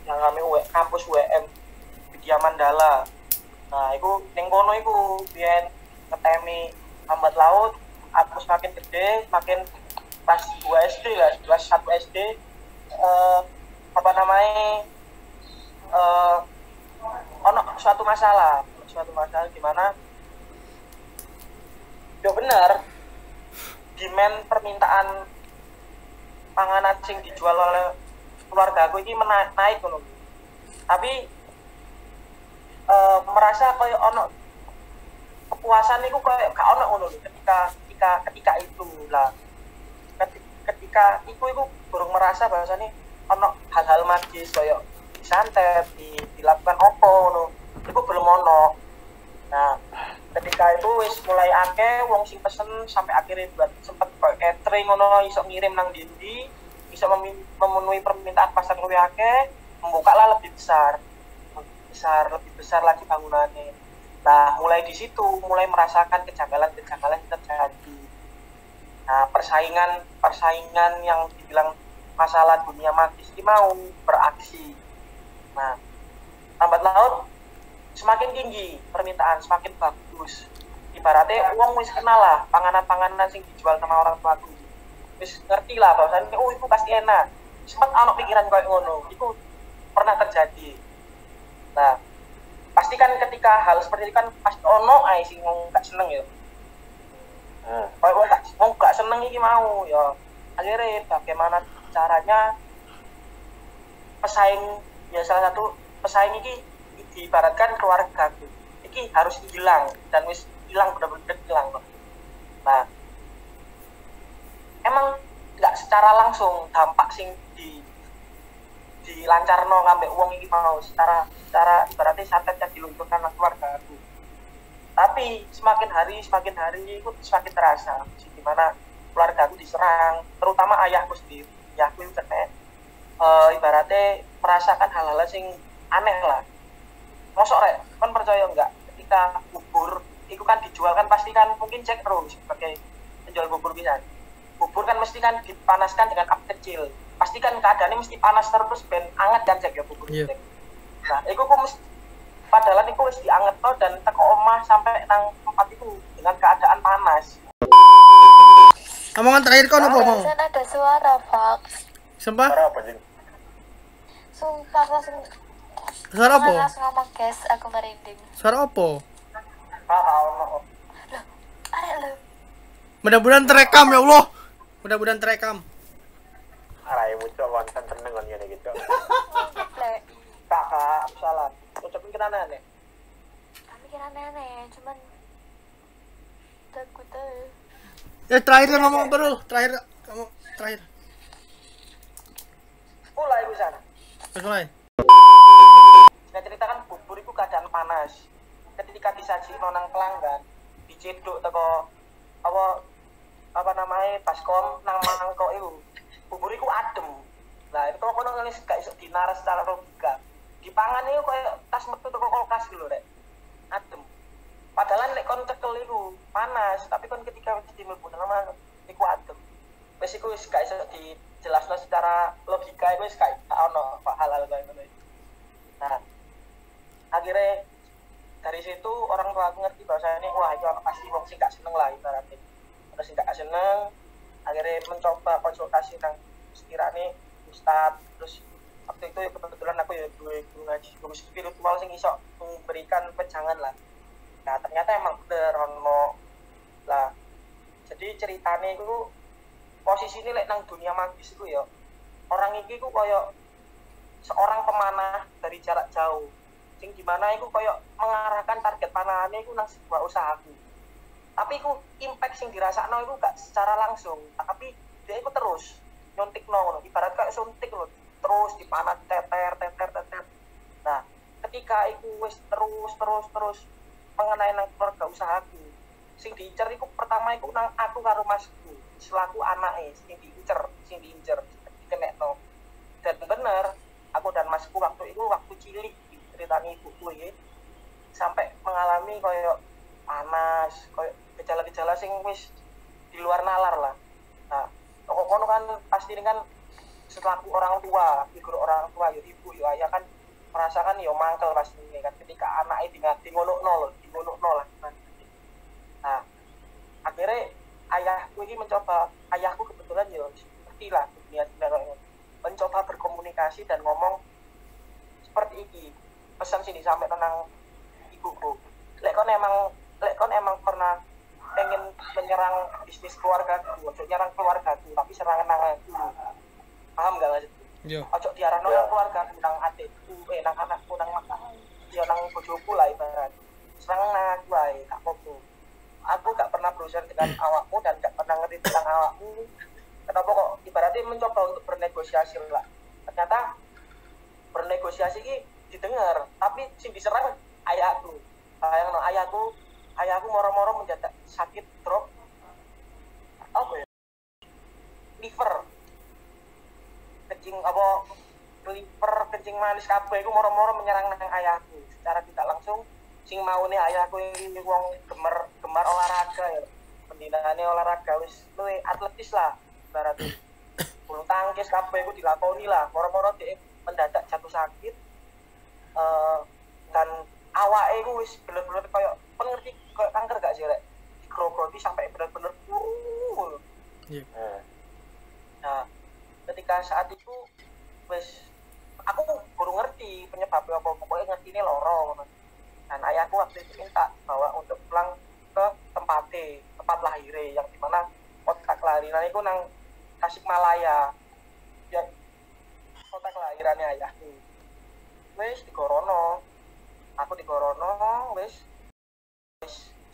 yang kami kampus UWM Widya Mandala. Nah, itu ning kono itu biyen ngetemi lambat laut, aku semakin gede, semakin pas 2 SD lah, kelas 1 SD ono suatu masalah di mana ya benar demand permintaan panganan sing dijual oleh keluarga aku ini naik ngono. Tapi merasa kayak ono kepuasan itu kayak gak ono ngono ketika itu lah. Ketika itu baru merasa bahasanya ono hal-hal magis kayak santet dilakukan opo ngono. Itu belum ono. Nah, ketika itu wis mulai akeh wong sing pesen sampai akhirnya buat sempat kayak catering ngono iso ngirim nang dindi, bisa memenuhi permintaan pasar luwih akeh, membukalah lebih besar lagi bangunannya. Nah, mulai di situ mulai merasakan kejanggalan terjadi. Nah, persaingan yang dibilang masalah dunia magis ini mau beraksi. Nah, lambat laut semakin tinggi permintaan, semakin bagus. Ibaratnya uang wis kenal lah panganan-panganan sing dijual sama orang tua aku. Wis ngerti lah bahwasannya itu pasti enak. Sempat ana pikiran kayak ngono. Itu pernah terjadi. Nah, pasti kan ketika hal seperti itu kan pasti ono ae sing gak seneng ya. Kalau gak seneng iki mau ya. Akhirnya bagaimana caranya pesaing ya, salah satu pesaing ini diibaratkan keluarga ini harus hilang, dan wis hilang benar-benar hilang. Nah, emang nggak secara langsung dampak sing dilancarno ngambil uang ini mau secara ibaratnya santet yang diluncurkan keluarga aku. Tapi semakin hari itu semakin terasa, dimana keluarga aku diserang, terutama ayahku sendiri. Ayahku itu kena ibaratnya merasakan hal-hal sing aneh lah. Mosok rek, kan percaya enggak ketika bubur itu kan dijual kan pasti kan mungkin cek terus sebagai penjual bubur bisa. Bubur kan mesti kan dipanaskan dengan api kecil. Pasti kan keadaannya mesti panas terus ben anget kan cek ya bubur.
Iya.
Nah, itu kok mesti padahal itu wis dianget to dan teko omah sampai nang tempat itu dengan keadaan panas.
Omongan terakhir kau apa mau?
Barusan ada suara, Pak.
Sumpah?
Suara apa, Jin?
Sumpah langsung
Suara apa?
langsung ngomong guys, aku merinding.
Suara apa?
Ono.
Arek lu.
Mudah-mudahan terekam ya Allah. Mudah-mudahan terekam.
Raimu cok konten seneng kan ngene gitu.
Lek,
Kakak, salah. Ucapin kenana nih.
kami kira aneh, cuman takut aja.
Terakhir kan ngomong bro. Terakhir kamu terakhir.
Mulai bisa.
Terus mulai.
Saya ceritakan bubur itu keadaan panas. Ketika disaji nonang pelanggan, diceduk teko apa namanya baskom nang mangkok itu. Bubur itu adem. Nah, itu kalau kono ngelis gak iso dinaras secara logika. Dipangan itu kayak tas metu teko kulkas gitu rek. Adem. Padahal nek kon cekel iku panas, tapi kon ketika wis dimlebu nang mangan iku adem. Wis iku wis gak iso dijelasno secara logika iku wis gak ono hal-hal kayak ngono. Nah, akhirnya dari situ orang tua aku ngerti bahwasanya wah itu pasti wong sing gak seneng lah ibaratnya. Terus sing gak seneng akhirnya mencoba konsultasi nang sekiranya ustad. Terus waktu itu ya kebetulan aku ya guru ngaji, guru spiritual sing iso memberikan pejangan lah. Nah ternyata emang bener ono lah. Jadi ceritanya itu posisi ini lek nang dunia magis itu ya orang ini ku koyo seorang pemanah dari jarak jauh. Sing dimana itu koyo mengarahkan target panahannya itu nang sebuah usahaku. Tapi itu impact sing dirasakno itu gak secara langsung, tapi dia itu terus nyontikno ngono. Ibarat kayak suntik loh, terus dipanah teter. Nah, ketika itu wis terus mengenai nang keluarga usahaku, sing diincer itu pertama itu nang aku karo masku selaku anake sing diincer dikenekno. Dan bener aku dan masku waktu itu waktu cilik ceritanya ibuku ya sampai mengalami koyo panas, koyo gejala-gejala sing wis di luar nalar lah. Nah, kono kan pasti kan selaku orang tua, figur orang tua ya ibu ya ayah kan merasakan ya mangkel pasti kan ketika anaknya dingonokno lah. Nah, akhirnya ayahku ini ayahku kebetulan ya ngerti lah dunia sebenarnya, mencoba berkomunikasi dan ngomong seperti ini. Pesan sini sampai tenang ibuku. Lek kon emang pernah pengen menyerang bisnis keluargaku, ojo nyerang keluargaku, tapi serangan nang aku. Paham gak maksudku?
Yo.
Ojo diarahno nang keluargaku, nang adikku, nang anakku, nang bojoku lah ibarat. Serangan nang aku ae, gak apa-apa. Aku gak pernah berurusan dengan awakmu dan gak pernah ngerti tentang awakmu. Kenapa kok ibaratnya mencoba untuk bernegosiasi lah. Ternyata bernegosiasi ini didengar, tapi sing diserang ayahku. Bayangno ayahku moro-moro mendadak sakit drop apa ya? Liver. Kencing manis kabeh iku moro-moro menyerang nang ayahku. Secara tidak langsung sing maune ayahku ini wong gemar olahraga ya. Pendinaane olahraga wis luwih atletis lah berarti. Bulu tangkis kabeh iku dilakoni lah. Moro-moro dhek mendadak jatuh sakit. Dan awake iku wis bener-bener koyo pengerti koyo kanker gak sih rek? Digrogoti sampai bener-bener
Iya.
Nah, ketika saat itu wis aku baru ngerti penyebabnya apa, pokoknya ngerti ini loro. Dan ayahku waktu itu minta bawa untuk pulang ke tempat lahirnya yang dimana kota kelahiran itu nang Tasikmalaya ya, kota kelahirannya ayahku. Wis di Gorono, aku di Gorono wis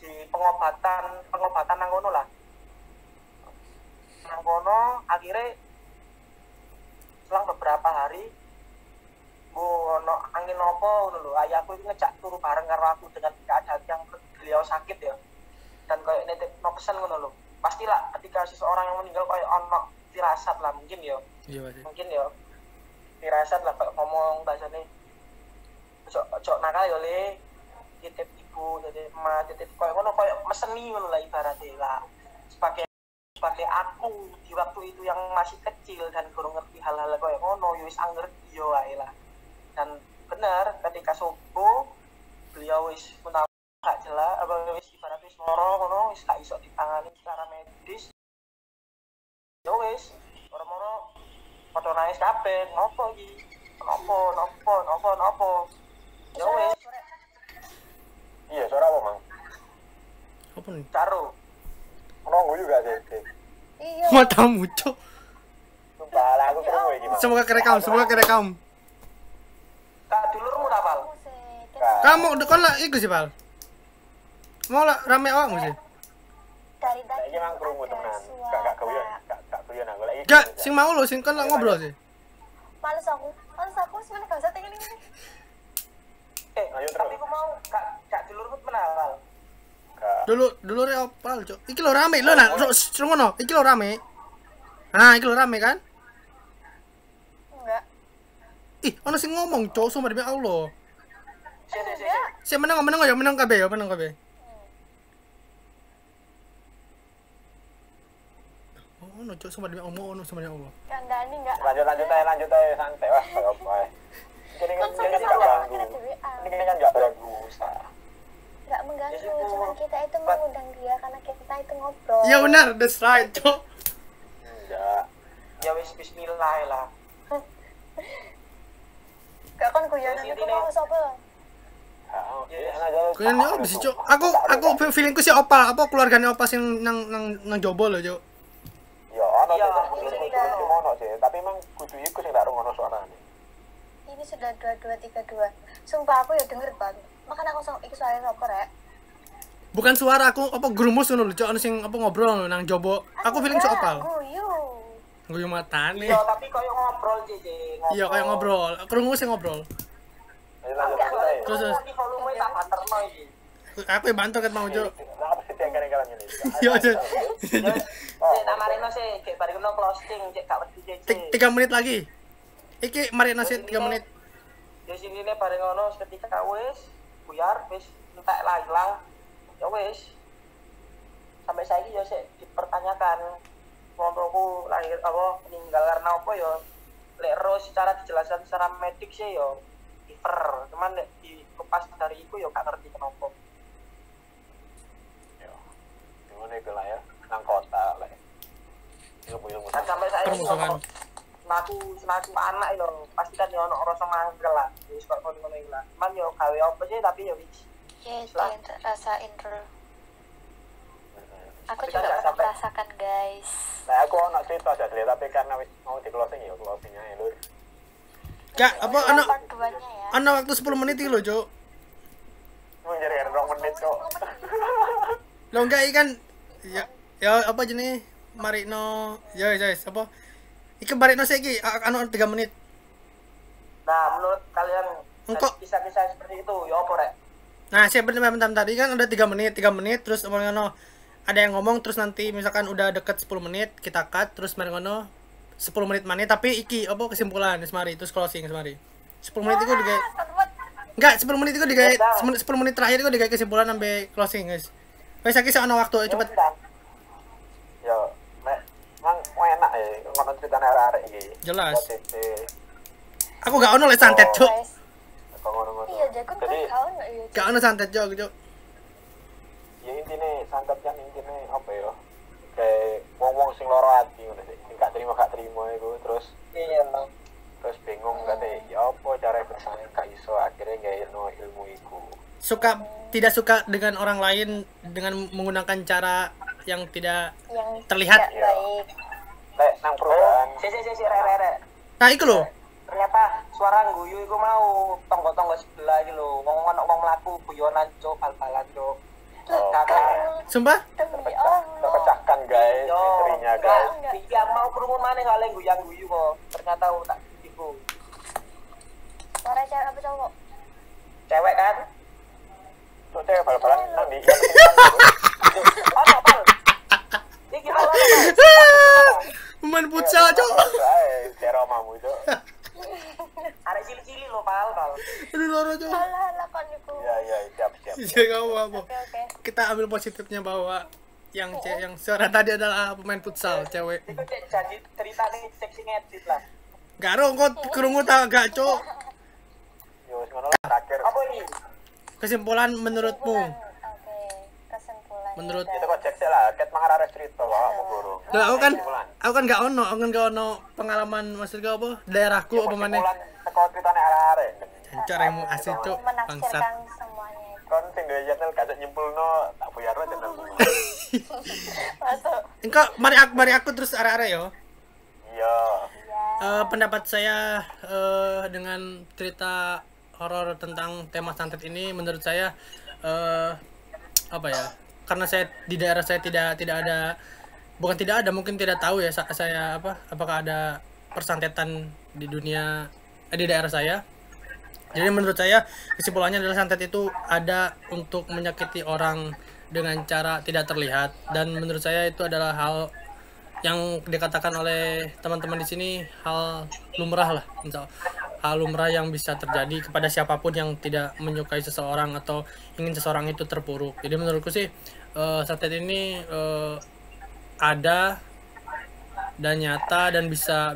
di pengobatan nang kono lah. Nang kono akhirnya selang beberapa hari ono angin nopo ngono lho, ayahku itu ngejak turu bareng karo aku dengan keadaan yang beliau sakit ya. Dan kayak nitip no pesan ngono lho. Pastilah ketika ketika seseorang yang meninggal kayak ono firasat lah mungkin ya.
Iya, Mas.
Mungkin ya. Firasat lah kayak ngomong bahasane. Ojo nakal yo le. Titip ibu, titip emak, titip kayak ngono kayak meseni ngono lah ibaratnya lah. Sebagai aku di waktu itu yang masih kecil dan kurang ngerti hal-hal kayak ngono yo wis angger yo wae lah. Dan benar ketika subuh beliau wis menawa gak jelas apa wis ibaratnya wis loro ngono wis gak iso ditangani secara medis. Yo wis moro-moro padha nangis kabeh ngopo iki? Nopo? Yo wis.
Iya, suara apa, Mang?
Apa nih?
Caro.
Nonggu juga sih.
Iya.
Matamu, Cok.
Sumpah lah, aku kerungu iki, Mang.
Semoga kerekam.
Kak dulurmu rapal.
Kamu kan lah iku sih, Pal. Mau lah rame awakmu sih.
Dari tadi
Saiki mang kerungu tenan. Gak guyon aku lagi.
Gak, sing mau lo sing kan lah ngobrol sih.
males aku sebenarnya gak usah tinggal ini.
Ayo terus.
Tapi aku mau kak dulurmu menawal.
Dulu re opal, Cok. Iki lo rame lo nak, suruh ngono. Iki lo rame. Nah, iki lo rame kan?
Enggak.
Ih, ono sing ngomong, Cok, sumpah demi Allah.
Enggak.
Si meneng kabeh. Oh, no, Cok, sumpah demi Allah.
Kandani enggak.
Lanjut aja santai wah kayak apa. Ini kan gak ganggu. Ini kan gak ganggu.
Enggak mengganggu, cuma kita itu mengundang dia karena kita itu ngobrol.
Iya benar, that's right, Cok.
Enggak.
Ya wis bismillah lah.
Gak kan guyonan itu mau sapa?
Kayaknya apa sih, Cok? Aku feelingku sih opal, apa keluarganya opal sing nang jobo lho, Cok.
Ya, ono sih ono sih, tapi emang kudu iku sing tak rungono suarane.
Ini sudah 2232. Sumpah aku ya denger banget. Makanya aku iki suaranya apa rek?
Bukan suara aku, apa gerumus ngono lho, Cok, ono sing apa ngobrol nang jobo. Aku feeling sih opal. Guyu matane.
Iya, tapi koyo ngobrol JJ.
Iya, kayak ngobrol. Krungu sing ngobrol.
Ayo lanjut.
Terus
di volume tak banterno iki.
aku yang bantu kan mau, Cok.
Apa sih yang keren-keren ini?
Iya, Cok.
Tak marino sih, cek bareng closing, cek gak wedi JJ.
3 menit lagi. Iki mari nasi 3 menit.
Di sini nih bareng ngono ketika wis buyar wis entek lah ilang. Ya wis. Sampai saiki ya sik dipertanyakan wongku lahir apa meninggal karena apa ya lek ro secara dijelaskan secara medik sih ya liver. Cuman lek dikupas dari iku ya gak ngerti kenapa.
Yo. Gimana iku lah ya? Nang kota lah. Ilmu-ilmu.
Kan sampai saiki Senaku anak lho, pasti kan yo ono rasa mangkel lah. Wis kok ngono iki lah. Man yo gawe apa sih tapi yo wis.
Ya, rasain dulu. Aku juga pernah merasakan, guys.
Nah, aku ono cerita jadi tapi karena wis mau di closing ya closing aja lur.
Kak, apa ana
Part 2-nya ya.
ana waktu 10 menit iki lho, Cok.
Mau jadi 2 menit kok.
Lo enggak ikan ya apa jenenge? Marino. Ya, guys, apa? Iki Marino saiki anu 3 menit.
Nah, menurut kalian
Engkau
kisah-kisah seperti itu ya apa rek?
Nah, saya bentar tadi kan udah 3 menit terus ngono ada yang ngomong terus nanti misalkan udah deket 10 menit kita cut terus mari ngono 10 menit mana tapi iki apa kesimpulan semari terus closing semari 10 menit itu digawe enggak 10 menit itu digawe 10 menit terakhir itu digawe kesimpulan sampai closing guys wes saiki ana waktu cepet
Yo, mang enak ya ngono ceritane arek-arek iki.
Jelas. Aku gak ono lek santet, Cuk.
Iya, jago kan kau enggak ya.
Gak ono santet, Cuk.
Ya intine santet kan intine apa ya? Kayak wong-wong sing loro ati ngono sih. Sing gak terima iku terus
Iya.
Terus bingung kate ya apa cara bersaing gak iso akhirnya gak ilmu iku.
Tidak suka dengan orang lain dengan menggunakan cara yang tidak
Yang
terlihat.
tidak baik.
Lek nang perubahan.
Si rek.
Nah, iku lho.
Ternyata suara guyu iku mau tonggo-tonggo sebelah iki lho. Wong ono wong mlaku guyonan, Cuk, bal-balan, Cuk. Kakak.
Sumpah?
Demi Allah.
Terpecahkan guys, istrinya guys.
Iya, mau krungu maneh kale guyang-guyu kok. Ternyata tak tipu.
Suara cewek apa cowok?
Cewek kan?
Tuh cewek bal-balan nang di.
Ono, Pal. Iki bal-balan.
Jadi apa?
Oke.
Kita ambil positifnya bahwa yang yang suara tadi adalah pemain futsal cewek.
Itu jadi ceritanya seksi ngedit lah.
Garo kok kerungu tak gak cok.
Yo ngono lah terakhir.
Apa ini?
Kesimpulan menurutmu?
Oke, kesimpulan.
Menurut
Itu kok cek lah, ket mangarare cerita wae aku guru.
Lah aku kan gak ono pengalaman maksudnya apa? Daerahku apa mana?
Teko ceritane arek-arek.
Caremu asik cok bangsat.
Menafsirkan semuanya itu.
Kon sing duwe channel gak nyimpulno tak buyarno channel.
Masuk.
Engkau mari aku terus arek-arek yo.
Iya.
Pendapat saya dengan cerita horor tentang tema santet ini menurut saya apa ya? Karena saya di daerah saya tidak ada mungkin tidak tahu ya saya apakah ada persantetan di daerah saya. Jadi menurut saya kesimpulannya adalah santet itu ada untuk menyakiti orang dengan cara tidak terlihat, dan menurut saya itu adalah hal yang dikatakan oleh teman-teman di sini hal lumrah lah, hal lumrah yang bisa terjadi kepada siapapun yang tidak menyukai seseorang atau ingin seseorang itu terpuruk. Jadi menurutku sih santet ini ada dan nyata dan bisa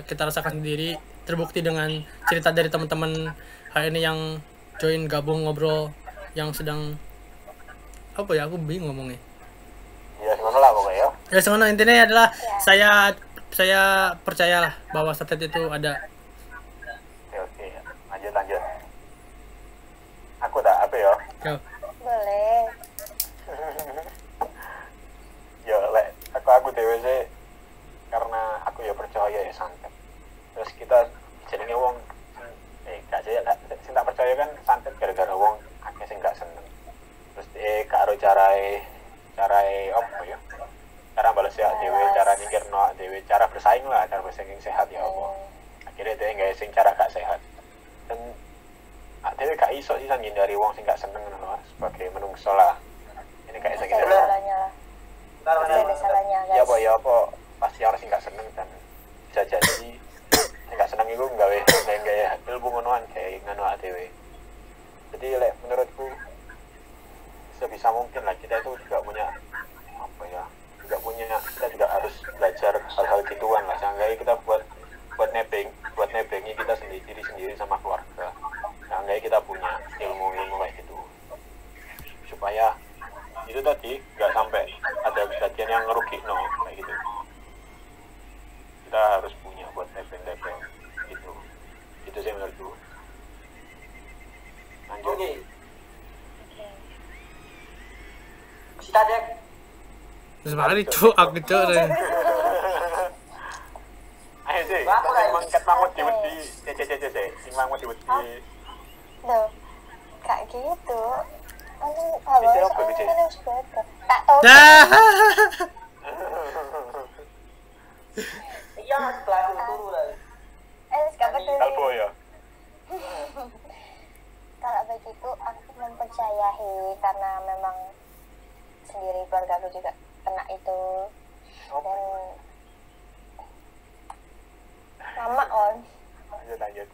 kita rasakan sendiri, terbukti dengan cerita dari teman-teman hari ini yang join gabung ngobrol yang sedang apa ya, aku bingung ngomongnya.
Ya semono lah pokoknya ya.
Ya semono intinya adalah saya percayalah bahwa santet itu ada.
Oke. Lanjut. Aku tak apa ya?
Yo.
Boleh.
Ya lek aku dhewe sih karena aku ya percaya ya santet. Terus kita jenenge wong gak sih sing tak percaya kan santet gara-gara wong akeh sing gak seneng. Terus gak aro carae apa ya? Cara balas ya dhewe, cara nyingkirno dhewe, cara bersaing lah, cara bersaing sehat ya apa. Akhirnya dhewe gawe sing cara gak sehat. Dan dhewe gak iso sih ngindari wong sing gak seneng ngono sebagai menungso lah. Ini kayak
Ada
segini.
salahnya lah. Ada salahnya guys.
Ya apa pasti harus sing gak seneng dan bisa jadi sing gak seneng iku gawe ilmu ngonoan kayak ngono dhewe. Jadi lek menurutku sebisa mungkin lah kita itu juga punya kita juga harus belajar hal-hal gituan lah, sehingga kita buat nebengnya kita sendiri sama keluarga, sehingga kita punya ilmu kayak gitu, supaya itu tadi nggak sampai ada kejadian yang ngerugi kayak gitu. Kita harus punya buat nebeng gitu sih menurutku. Lanjut.
Oke. Kita dek.
Terus makanya cok aku cok.
Ayo sih, emang ket mangut diwedi, sing mangut diwedi.
Loh, kayak gitu. Anu harus
apa, Bici?
kan harus beda. Tak tahu.
Iya, setelah turu lah.
Sekarang betul.
Kalbo ya.
Kalau begitu aku mempercayai karena memang sendiri keluarga aku juga kena itu dan lama
Lanjut.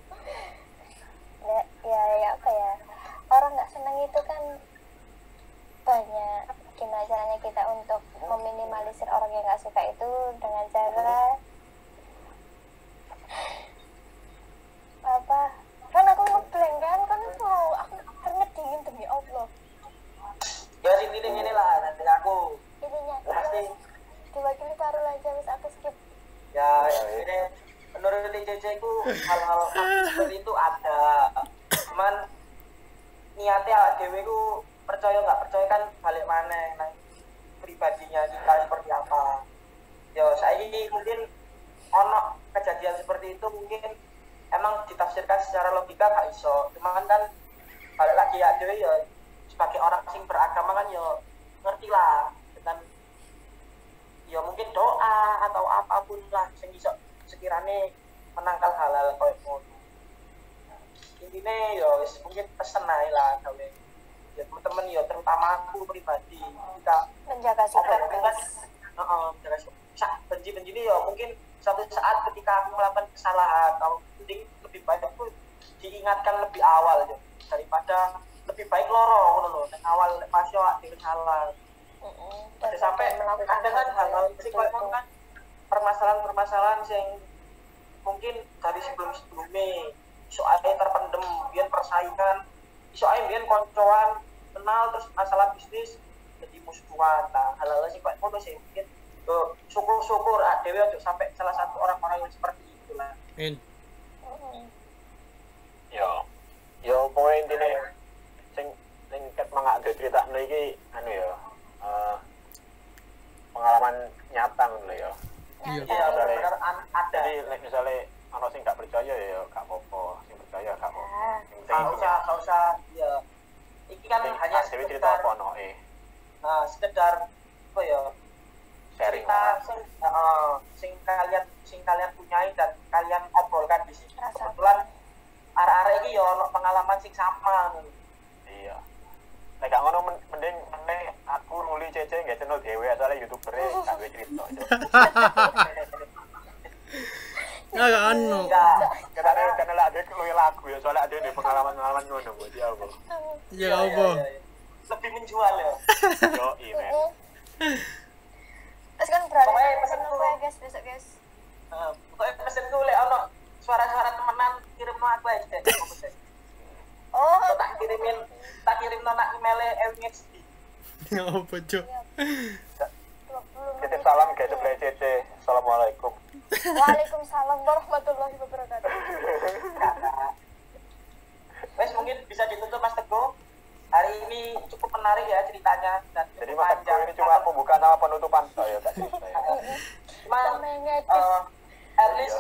ya apa ya, orang nggak seneng itu kan banyak. Gimana caranya kita untuk meminimalisir orang yang nggak suka itu dengan cara apa, kan aku ngeblank kan itu aku keringet dingin demi Allah.
Ya intinya ini lah, nanti aku
Intinya
pasti
diwakili Farul aja, wis aku skip.
ya ini menurut TCC itu hal-hal seperti itu ada, cuman niatnya dewe ku percaya nggak percaya kan balik mana nang pribadinya kita seperti apa. Ya saya ini mungkin ono kejadian seperti itu mungkin emang ditafsirkan secara logika gak iso, cuman kan balik lagi ya dewe ya sebagai orang sing beragama kan ya ngerti lah dengan ya mungkin doa atau apapun lah sing iso sekiranya menangkal hal-hal kayak ngono. Intinya ya mungkin pesen aja lah gawe ya teman-teman ya terutama aku pribadi kita
Menjaga sikap guys.
menjaga sikap. Benci-benci ini ya mungkin suatu saat ketika aku melakukan kesalahan atau mending lebih baik aku diingatkan lebih awal ya, daripada lebih baik loro ngono lho nek awal pas yo dhewe salah. Sampai ada kan hal-hal sing koyo kan permasalahan-permasalahan sing mungkin dari sebelum-sebelumnya soalnya terpendem biar persaingan soalnya biar koncoan kenal terus masalah bisnis jadi musuhan. Nah hal-hal sih kayak foto sih mungkin syukur-syukur adewe untuk sampai salah satu orang-orang yang seperti itu lah.
Yo pokoknya intinya sing ket mangak ada cerita iki anu ya pengalaman nyata ngono ya.
Iya benar ada.
Jadi misalnya ana sing gak percaya ya gak apa-apa, sing percaya gak apa-apa.
Gak usah ya. Iki kan hanya
cerita apa noe.
Nah, sekedar apa ya?
Sharing
sing kalian punyai dan kalian obrolkan di sini. Kebetulan arek-arek iki ya ono pengalaman sing sama ngono. Iya.
Nek gak ngono mending aku nuli Cece nggak channel dhewe asale YouTuber gak duwe cerita.
Enggak anu.
Karena lah ada luwe lagu ya soalnya ada nih pengalaman ngono buat dia apa.
Ya apa?
Lebih menjual ya.
Yo men.
Terus kan berarti
Pokoknya pesen
aku ya guys besok guys.
Pokoknya pesen gue lek ono suara-suara temenan kirim no aku aja.
Oh,
tak kirim nak email LNXD.
Ya apa, Cuk?
Titip salam guys sebelah Cece. Assalamualaikum.
Waalaikumsalam warahmatullahi wabarakatuh.
Wes mungkin bisa ditutup Mas Teguh. Hari ini cukup menarik ya ceritanya dan
jadi Mas Teguh ini cuma pembukaan sama penutupan ya Kak.
Cuma at least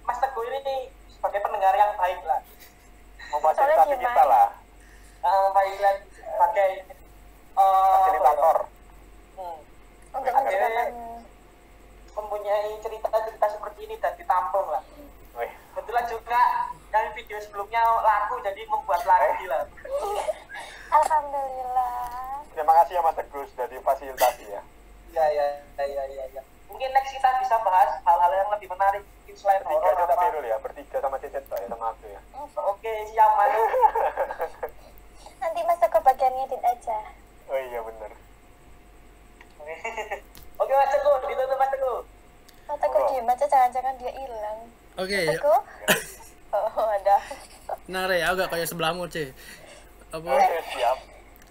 Mas Teguh ini sebagai pendengar yang baik lah.
Memfasilitasi kita lah.
Baiklah sebagai
fasilitator.
Untuk menceritakan
mempunyai cerita-cerita seperti ini dan ditampung lah. Kebetulan juga kami video sebelumnya laku jadi membuat lagi lah.
Alhamdulillah.
Terima kasih ya Mas Teguh sudah difasilitasi ya.
Iya. Mungkin next kita bisa bahas hal-hal yang lebih menarik selain
bertiga aja tapi dulu ya, bertiga sama Cecet ya sama aku ya.
Oke, siap Manu.
Nanti Mas Teguh bagian ngedit aja.
Oh iya benar.
Oke Mas Teguh, ditutup Mas Teguh.
Mas Teguh diem aja, jangan-jangan dia hilang.
Oke.
Mas Teguh? Oh ada.
Nah, Re, aku gak kayak sebelahmu, C. Apa?
Siap.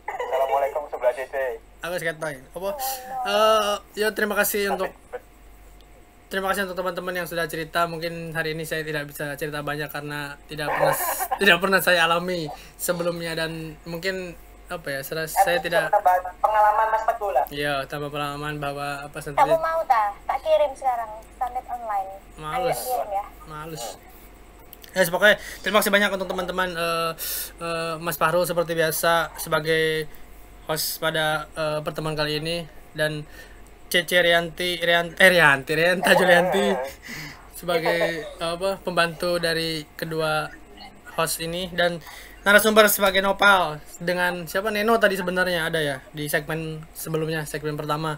Assalamualaikum sebelah Cece.
Aku seketoy. Apa? Ya terima kasih untuk teman-teman yang sudah cerita. Mungkin hari ini saya tidak bisa cerita banyak karena tidak pernah saya alami sebelumnya dan mungkin apa ya? Saya tidak
pengalaman Mas Teguh lah.
Iya, tambah pengalaman bahwa apa
Kamu mau tak kirim sekarang standar online.
Males.
Kirim ya.
Males. Ya, pokoknya terima kasih banyak untuk teman-teman Mas Fahru seperti biasa sebagai host pada pertemuan kali ini dan Cece Rianta Julianti sebagai pembantu dari kedua host ini dan narasumber sebagai Nopal dengan siapa Neno tadi sebenarnya ada ya di segmen sebelumnya, segmen pertama.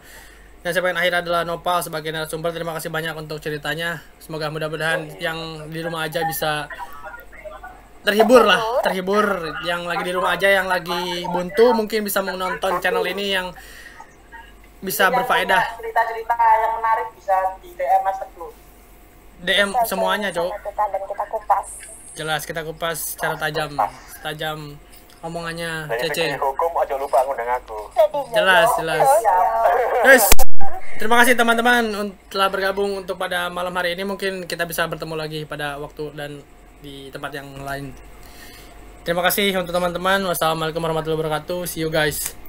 Dan segmen akhir adalah Nopal sebagai narasumber. Terima kasih banyak untuk ceritanya. Semoga mudah-mudahan yang di rumah aja bisa terhibur. Yang lagi di rumah aja, yang lagi buntu mungkin bisa menonton channel ini yang bisa berfaedah.
Cerita-cerita yang menarik bisa di DM Mas Teguh.
DM semuanya, Cok.
Dan kita kupas.
Jelas kita kupas secara tajam omongannya Cece.
Hukum aja lupa ngundang aku.
Jelas. Guys, terima kasih teman-teman telah bergabung untuk pada malam hari ini. Mungkin kita bisa bertemu lagi pada waktu dan di tempat yang lain. Terima kasih untuk teman-teman. Wassalamualaikum warahmatullahi wabarakatuh. See you guys.